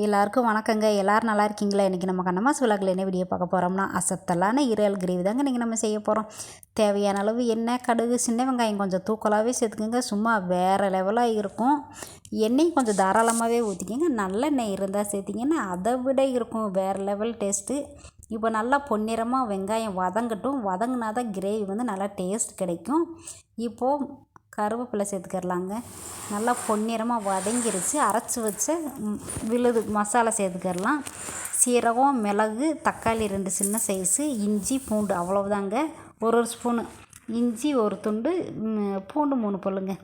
எல்லாருக்கும் வணக்கங்க. எல்லோரும் நல்லா இருக்கீங்களா? இன்றைக்கி நம்ம கண்ணம்மாஸ் விலாகில் என்ன வீடியோ பார்க்க போகிறோம்னா, அசத்தலான இறால் கிரேவி தாங்க இன்றைக்கி நம்ம செய்ய போகிறோம். தேவையான அளவு எண்ணெய், கடுகு, சின்ன வெங்காயம் கொஞ்சம் தூக்கலாகவே சேர்த்துக்குங்க. சும்மா வேறு லெவலாக இருக்கும். எண்ணெய் கொஞ்சம் தாராளமாகவே ஊற்றிக்கிங்க. நல்லெண்ணெய் இருந்தால் சேர்த்திங்கன்னா அதை விட இருக்கும் வேறு லெவல் டேஸ்ட்டு. இப்போ நல்லா பொன்னிறமாக வெங்காயம் வதங்கட்டும். வதங்கினா தான் கிரேவி நல்லா டேஸ்ட் கிடைக்கும். இப்போது கருவேப்பிலை சேர்த்துக்கிறலாங்க. நல்லா பொன்னிறமாக வதங்கிருச்சு. அரைச்சி வச்ச விழுது மசாலா சேர்த்துக்கிறலாம். சீரகம், மிளகு, தக்காளி 2 சின்ன சைஸு, இஞ்சி, பூண்டு அவ்வளவுதாங்க. ஒரு ஸ்பூனு இஞ்சி, ஒரு துண்டு பூண்டு, 3 பல்லுங்க.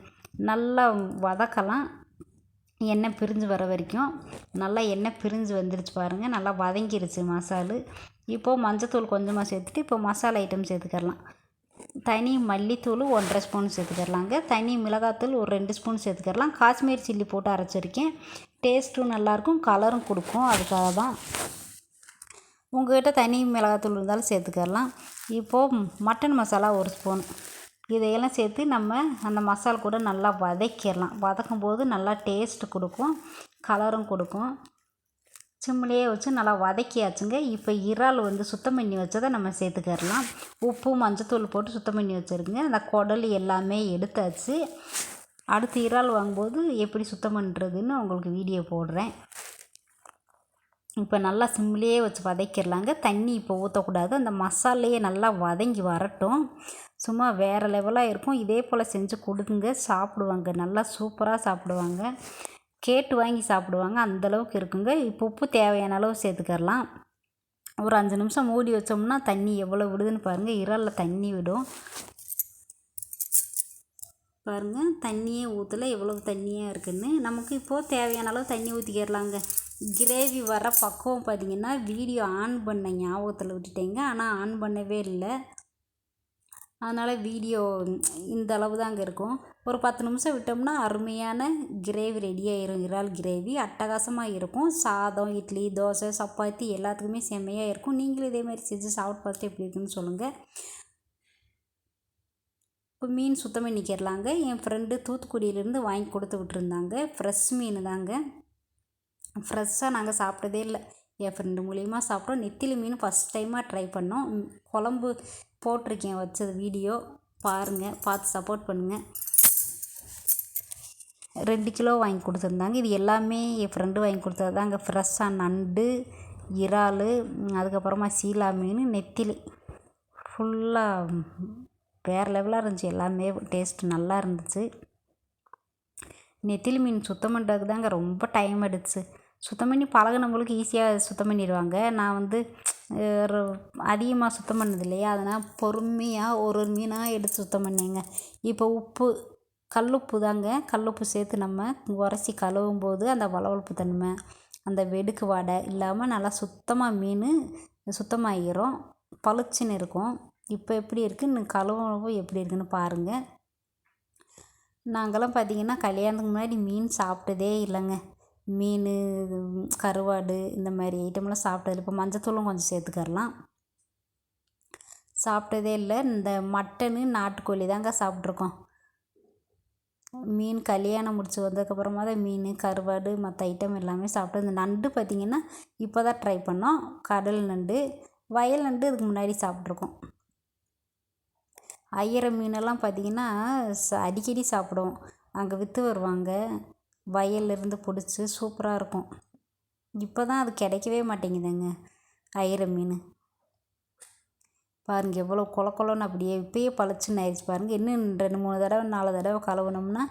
நல்லா வதக்கலாம். எண்ணெய் பிரிஞ்சு வர வரைக்கும். நல்லா எண்ணெய் பிரிஞ்சு வந்துருச்சு பாருங்கள். நல்லா வதங்கிருச்சு மசாலு. இப்போது மஞ்சத்தூள் கொஞ்சமாக சேர்த்துட்டு இப்போ மசாலா ஐட்டம் சேர்த்துக்கிறலாம். தனி மல்லித்தூள் 1.5 ஸ்பூன் சேர்த்துக்கிறலாங்க. தனி மிளகாத்தூள் ஒரு 2 ஸ்பூன் சேர்த்துக்கிறலாம். காஷ்மீர் சில்லி போட்டு அரைச்சிருக்கேன். டேஸ்ட்டும் நல்லாயிருக்கும், கலரும் கொடுக்கும். அதுக்காக தான். உங்கள்கிட்ட தனி மிளகாத்தூள் இருந்தாலும் சேர்த்துக்கிறலாம். இப்போது மட்டன் மசாலா 1 ஸ்பூன். இதையெல்லாம் சேர்த்து நம்ம அந்த மசாலா கூட நல்லா வதக்கிடலாம். வதக்கும்போது நல்லா டேஸ்ட்டு கொடுக்கும், கலரும் கொடுக்கும். சிம்லேயே வச்சு நல்லா வதக்கியாச்சுங்க. இப்போ இறால் சுத்தம் பண்ணி வச்சதை நம்ம சேர்த்துக்கிறலாம். உப்பு, மஞ்சத்தூள் போட்டு சுத்தம் பண்ணி வச்சுருக்குங்க. அந்த குடல் எல்லாமே எடுத்தாச்சு. அடுத்து இறால் வாங்கும்போது எப்படி சுத்தம் பண்ணுறதுன்னு உங்களுக்கு வீடியோ போடுறேன். இப்போ நல்லா சிம்லேயே வச்சு வதக்கிடலாங்க. தண்ணி இப்போ ஊற்றக்கூடாது. அந்த மசாலையே நல்லா வதங்கி வரட்டும். சும்மா வேறு லெவலாக இருக்கும். இதே போல் செஞ்சு கொடுங்க, சாப்பிடுவாங்க. நல்லா சூப்பராக சாப்பிடுவாங்க. கேட்டு வாங்கி சாப்பிடுவாங்க. அந்தளவுக்கு இருக்குங்க. இப்போ உப்பு தேவையான அளவு சேர்த்துக்கிறலாம். ஒரு 5 நிமிஷம் மூடி வச்சோம்னா தண்ணி எவ்வளோ விடுதுன்னு பாருங்கள். இறாலில் தண்ணி விடும் பாருங்கள். தண்ணியே ஊற்றலை, எவ்வளோ தண்ணியாக இருக்குதுன்னு. நமக்கு இப்போது தேவையான அளவு தண்ணி ஊற்றிக்கிறலாங்க. கிரேவி வர பக்குவம் பார்த்திங்கன்னா வீடியோ ஆன் பண்ண ஞாபகத்தில் விட்டுட்டேங்க. ஆனால் ஆன் பண்ணவே இல்லை. அதனால் வீடியோ இந்த அளவு தாங்க இருக்கும். ஒரு 10 நிமிஷம் விட்டோம்னா அருமையான கிரேவி ரெடி ஆயிரும். இறால் கிரேவி அட்டகாசமாக இருக்கும். சாதம், இட்லி, தோசை, சப்பாத்தி எல்லாத்துக்குமே செம்மையாக இருக்கும். நீங்களும் இதேமாதிரி செஞ்சு சாப்பிட்டு பார்த்துட்டு எப்படி இருக்குன்னு சொல்லுங்கள். இப்போ மீன் சுத்தம் பண்ணிக்கிறலாங்க. என் ஃப்ரெண்டு தூத்துக்குடியிலேருந்து வாங்கி கொடுத்து விட்டுருந்தாங்க. ஃப்ரெஷ் மீன் தாங்க. ஃப்ரெஷ்ஷாக நாங்கள் சாப்பிட்டதே இல்லை. என் ஃப்ரெண்டு மூலிமா சாப்பிட்டோம். நெத்திலி மீன் ஃபஸ்ட் டைமாக ட்ரை பண்ணோம். குழம்பு போட்டிருக்கேன், வச்சது வீடியோ பாருங்கள், பார்த்து சப்போர்ட் பண்ணுங்கள். 2 கிலோ வாங்கி கொடுத்துருந்தாங்க. இது எல்லாமே என் ஃப்ரெண்டு வாங்கி கொடுத்தது தாங்க. ஃப்ரெஷ்ஷாக நண்டு, இறால், அதுக்கப்புறமா சீலா மீன், நெத்திலி ஃபுல்லாக வேறு லெவலாக இருந்துச்சு. எல்லாமே டேஸ்ட்டு நல்லா இருந்துச்சு. நெத்திலி மீன் சுத்தம் பண்ணுறதுக்கு தாங்க ரொம்ப டைம் எடுத்துச்சு. சுத்தம் பண்ணி பழகுனவங்களுக்கு ஈஸியாக சுத்தம் பண்ணிடுவாங்க. நான் அதிகமாக சுத்தம் பண்ணது இல்லையா, அதனால் பொறுமையாக ஒரு மீனாக எடுத்து சுத்தம் பண்ணேங்க. இப்போ உப்பு, கல்லுப்பு தாங்க. கல்லுப்பு சேர்த்து நம்ம உரசி கழுவும் போது அந்த வளவளப்பு தன்மை, அந்த வெடுக்கு வாடை இல்லாமல் நல்லா சுத்தமாக மீன் சுத்தமாகிரும், பளிச்சுன்னு இருக்கும். இப்போ எப்படி இருக்குன்னு கழுவும் எப்படி இருக்குன்னு பாருங்கள். நாங்கள்லாம் பார்த்திங்கன்னா கல்யாணத்துக்கு முன்னாடி மீன் சாப்பிட்டதே இல்லைங்க. மீன், கருவாடு இந்த மாதிரி ஐட்டம்லாம் சாப்பிட்டதில்ல. இப்போ மஞ்சத்தூளும் கொஞ்சம் சேர்த்துக்கரலாம். சாப்பிட்டதே இல்லை. இந்த மட்டனு, நாட்டுக்கோழி தாங்க சாப்பிட்ருக்கோம். மீன் கல்யாணம் முடிச்சு வந்ததுக்கப்புறமா தான் மீன், கருவாடு, மற்ற ஐட்டம் எல்லாமே சாப்பிட்டோம். இந்த நண்டு பார்த்திங்கன்னா இப்போ தான் ட்ரை பண்ணோம். கடல் நண்டு, வயல் நண்டு இதுக்கு முன்னாடி சாப்பிட்ருக்கோம். ஐயரை மீனெல்லாம் பார்த்திங்கன்னா அடிக்கடி சாப்பிடுவோம். அங்கே விற்று வருவாங்க, வயல்லேருந்து பிடிச்சி சூப்பராக இருக்கும். இப்போ தான் அது கிடைக்கவே மாட்டேங்குதுங்க ஐயரை மீன். பாருங்கள் எவ்வளோ கொலன்னு அப்படியே இப்போயே பளிச்சுன்னு ஆயிடுச்சு பாருங்கள். இன்னும் 2, 3 தடவை 4 தடவை கழுவுனோம்னா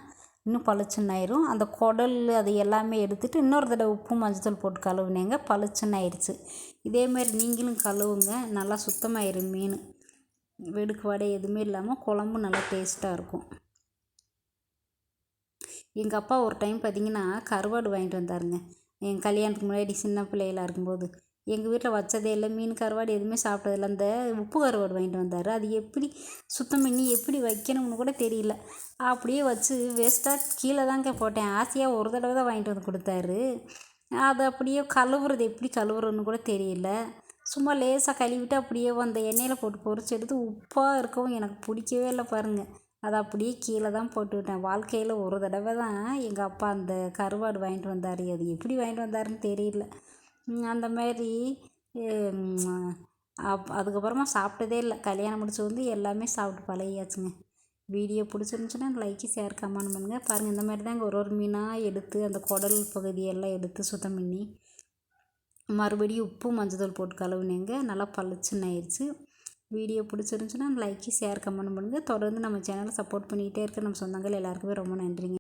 இன்னும் பளிச்சுன்னு ஆயிரும். அந்த குடல் அது எல்லாமே எடுத்துகிட்டு இன்னொரு தடவை உப்பு, மஞ்சத்தூள் போட்டு கழுவுனேங்க, பளிச்சுன்னு ஆயிடுச்சு. இதேமாரி நீங்களும் கழுவுங்க, நல்லா சுத்தமாயிரும் மீன். வெடுக்கு வடை எதுவுமே இல்லாமல் குழம்பு நல்லா டேஸ்ட்டாக இருக்கும். எங்கள் அப்பா ஒரு டைம் பார்த்திங்கன்னா கருவாடு வாங்கிட்டு வந்தாருங்க. எங்கள் கல்யாணத்துக்கு முன்னாடி சின்ன பிள்ளைகளாக இருக்கும்போது. எங்கள் வீட்டில் வச்சதே இல்லை, மீன், கருவாடு எதுவுமே சாப்பிட்டதில்ல. அந்த உப்பு கருவாடு வாங்கிட்டு வந்தார். அது எப்படி சுத்தம் பண்ணி எப்படி வைக்கணும்னு கூட தெரியல. அப்படியே வச்சு வேஸ்ட்டாக கீழே தாங்க போட்டேன். ஆசையாக ஒரு தடவை தான் வாங்கிட்டு வந்து கொடுத்தாரு. அது அப்படியே கழுவுறது எப்படி கழுவுறதுன்னு கூட தெரியல. சும்மா லேசாக கழுவிட்டு அப்படியே அந்த எண்ணெயில் போட்டு பொரிச்சு எடுத்து உப்பாக இருக்கவும் எனக்கு பிடிக்கவே இல்லை பாருங்கள். அதை அப்படியே கீழே தான் போட்டுவிட்டேன். வாழ்க்கையில் ஒரு தடவை தான் எங்கள் அப்பா அந்த கருவாடு வாங்கிட்டு வந்தார். அது எப்படி வாங்கிட்டு வந்தாருன்னு தெரியல. அந்த மாதிரி அதுக்கப்புறமா சாப்பிட்டதே இல்லை. கல்யாணம் முடிச்சு வந்து எல்லாமே சாப்பிட்டு பழகியாச்சுங்க. வீடியோ பிடிச்சிருந்துச்சுன்னா லைக்கு, ஷேர், கமெண்ட் பண்ணுங்கள். பாருங்கள், இந்த மாதிரி தாங்க ஒரு மீனாக எடுத்து அந்த குடல் பகுதியெல்லாம் எடுத்து சுத்தம் பண்ணி மறுபடியும் உப்பு மஞ்சள் போட்டு கழுவுனேங்க. நல்லா பளிச்சுன்னு ஆயிடுச்சு. வீடியோ பிடிச்சிருந்துச்சுன்னா லைக்கு, ஷேர், கமெண்ட் பண்ணுங்கள். தொடர்ந்து நம்ம சேனலை சப்போர்ட் பண்ணிகிட்டே இருக்க நம்ம சொந்தங்கள் எல்லாருக்குமே ரொம்ப நன்றிங்க.